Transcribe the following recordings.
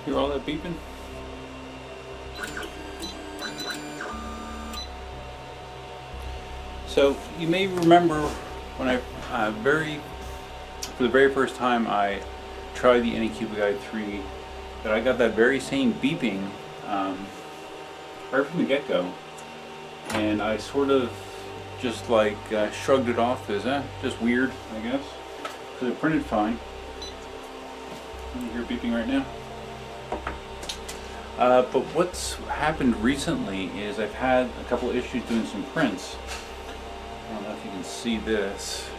Hear all that beeping? So you may remember when I for the very first time I tried the AnyCubic i3 that I got that very same beeping right from the get-go, and I sort of just like shrugged it off as just weird, I guess, because it printed fine. You hear beeping right now. But what's happened recently is I've had a couple of issues doing some prints. I don't know if you can see this.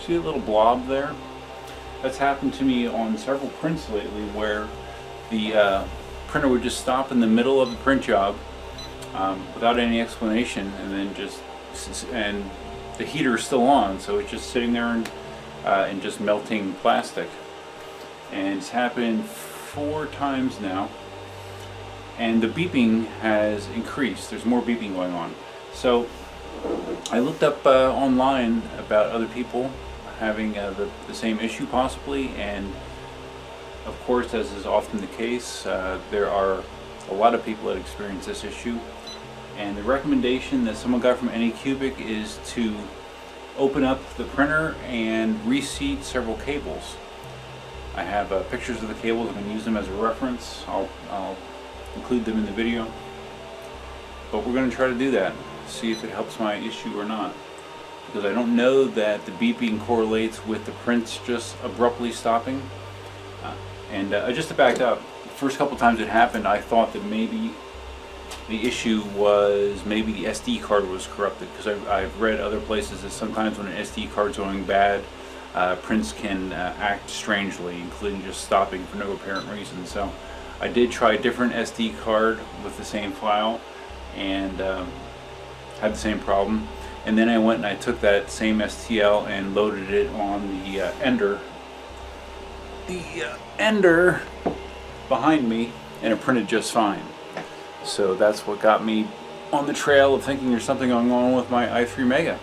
See a little blob there? That's happened to me on several prints lately, where the printer would just stop in the middle of the print job without any explanation, and then and the heater is still on, so it's just sitting there and just melting plastic. And it's happened 4 times now, and the beeping has increased. There's more beeping going on. So I looked up online about other people having the same issue possibly, and of course, as is often the case, there are a lot of people that experience this issue. And the recommendation that someone got from AnyCubic is to open up the printer and reseat several cables. I have pictures of the cables. I'm going to use them as a reference. I'll include them in the video. But we're going to try to do that, see if it helps my issue or not. Because I don't know that the beeping correlates with the prints just abruptly stopping. Just to back up, the first couple times it happened, I thought that maybe the issue was maybe the SD card was corrupted, because I've read other places that sometimes when an SD card's going bad, prints can act strangely, including just stopping for no apparent reason. So I did try a different SD card with the same file, and had the same problem. And then I went and I took that same STL and loaded it on the Ender. The Ender behind me, and it printed just fine. So that's what got me on the trail of thinking there's something going on with my i3 MEGA.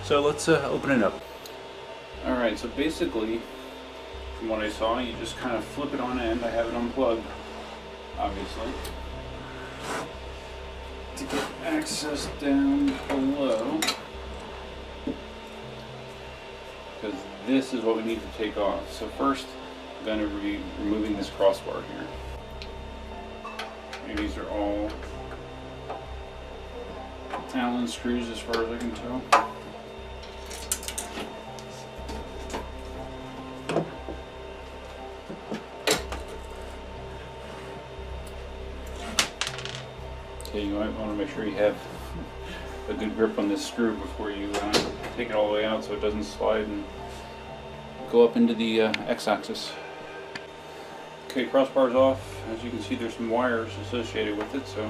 So let's open it up. Alright, so basically, from what I saw, you just kind of flip it on end. I have it unplugged, obviously, to get access down below, because this is what we need to take off. So first, I'm going to be removing this crossbar here. And these are all Allen screws as far as I can tell. Okay, you might want to make sure you have a good grip on this screw before you take it all the way out, so it doesn't slide and go up into the x-axis. Okay, crossbar's off. As you can see, there's some wires associated with it, so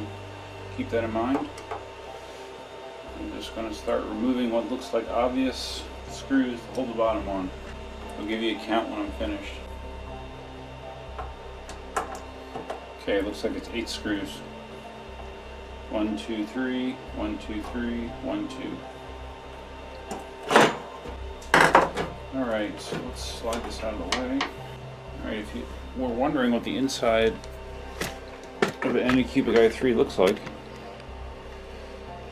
keep that in mind. I'm just going to start removing what looks like obvious screws to hold the bottom on. I'll give you a count when I'm finished. Okay, it looks like it's 8 screws. 1, 2, 3, 1, 2, 3, 1, 2. Alright, so let's slide this out of the way. Alright, if you were wondering what the inside of an AnyCubic i3 looks like,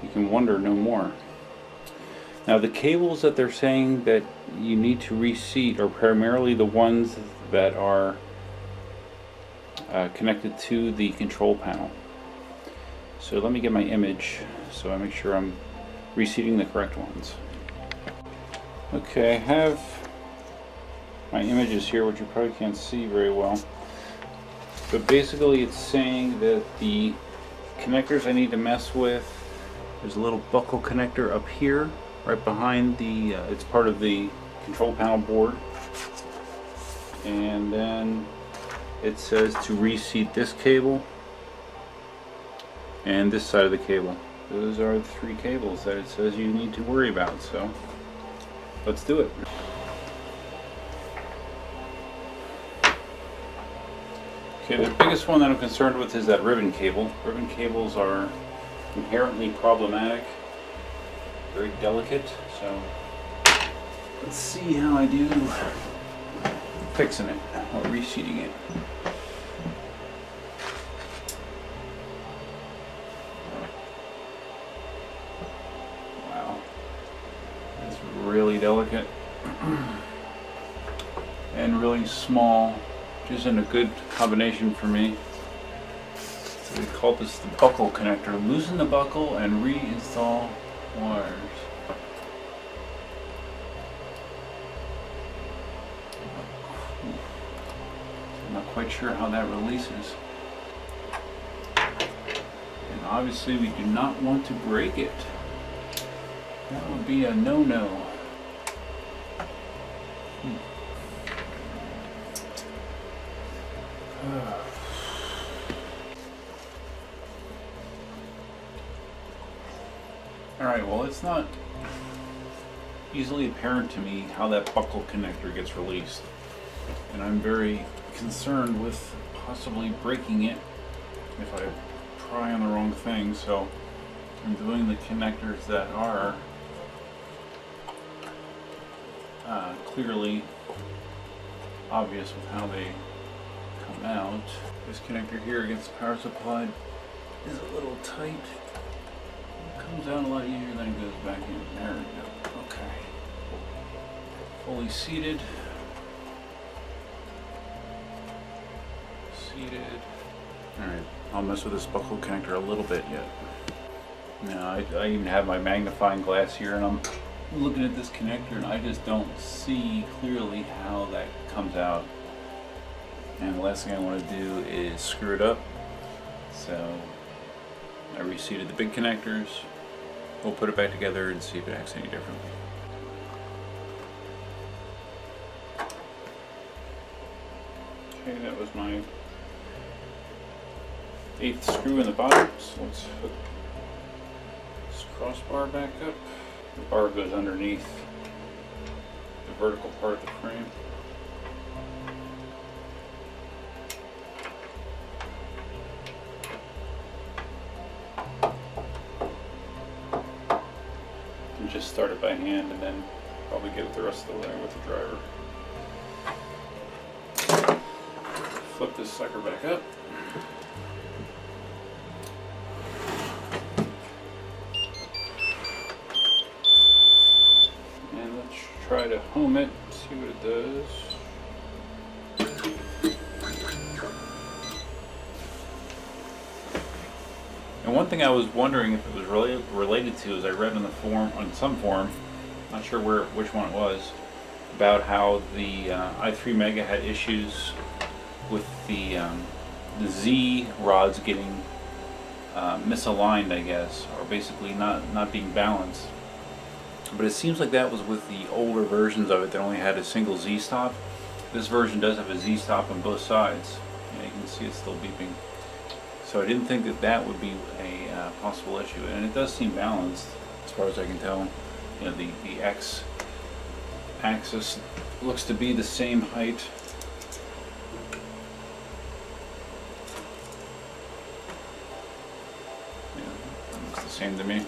you can wonder no more. Now, the cables that they're saying that you need to reseat are primarily the ones that are connected to the control panel. So let me get my image so I make sure I'm reseating the correct ones. Okay, I have my images here, which you probably can't see very well. But basically it's saying that the connectors I need to mess with, there's a little buckle connector up here, right behind the, it's part of the control panel board. And then it says to reseat this cable and this side of the cable. Those are the 3 cables that it says you need to worry about, so let's do it. Okay, the biggest one that I'm concerned with is that ribbon cable. Ribbon cables are inherently problematic, very delicate, so let's see how I do fixing it or reseating it. Wow, it's really delicate and really small, which isn't a good combination for me. So we call this the buckle connector. Loosen the buckle and reinstall wires. I'm not quite sure how that releases. And obviously we do not want to break it. That would be a no-no. Alright, well, it's not easily apparent to me how that buckle connector gets released. And I'm very concerned with possibly breaking it if I pry on the wrong thing. So I'm doing the connectors that are clearly obvious with how they come out. This connector here against the power supply is a little tight. It comes out a lot easier than it goes back in. There we go. Okay. Fully seated. Alright, I'll mess with this buckle connector a little bit yet. Now, I even have my magnifying glass here and I'm looking at this connector and I just don't see clearly how that comes out. And the last thing I want to do is screw it up. So I reseated the big connectors. We'll put it back together and see if it acts any differently. Okay, that was my 8th screw in the bottom, so let's hook this crossbar back up. The bar goes underneath the vertical part of the frame. And just start it by hand and then probably get it the rest of the way with the driver. Flip this sucker back up. And let's try to home it, see what it does. And one thing I was wondering if it was related to is I read on the forum, on some forum, not sure which one it was, about how the i3 MEGA had issues with the Z rods getting misaligned, I guess, or basically not being balanced. But it seems like that was with the older versions of it that only had a single Z stop. This version does have a Z stop on both sides. And you can see it's still beeping. So I didn't think that that would be a possible issue, and it does seem balanced as far as I can tell. You know, the X axis looks to be the same height. Yeah, looks the same to me.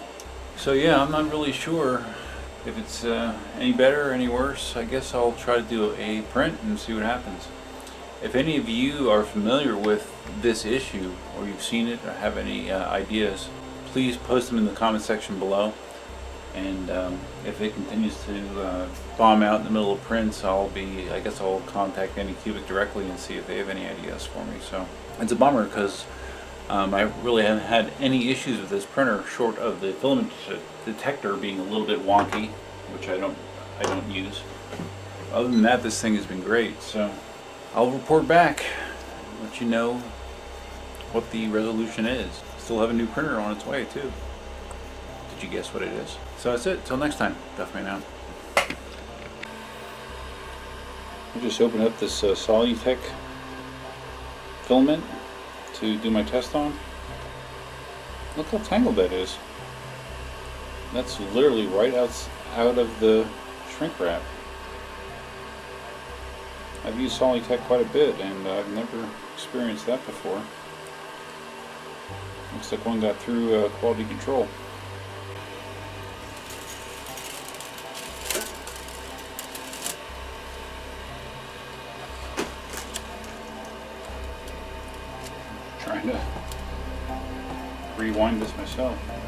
So yeah, I'm not really sure if it's any better or any worse. I guess I'll try to do a print and see what happens. If any of you are familiar with this issue, or you've seen it, or have any ideas, please post them in the comment section below. And if it continues to bomb out in the middle of prints, I guess I'll contact AnyCubic directly and see if they have any ideas for me. So it's a bummer because I really haven't had any issues with this printer, short of the filament detector being a little bit wonky, which I don't use. Other than that, this thing has been great. So I'll report back, let you know what the resolution is. Still have a new printer on its way too. Did you guess what it is? So that's it. Till next time. Definitely out. I just opened up this Solutech filament to do my test on. Look how tangled that is. That's literally right out of the shrink wrap. I've used Solutech quite a bit, and I've never experienced that before. Looks like one got through quality control. rewind this myself.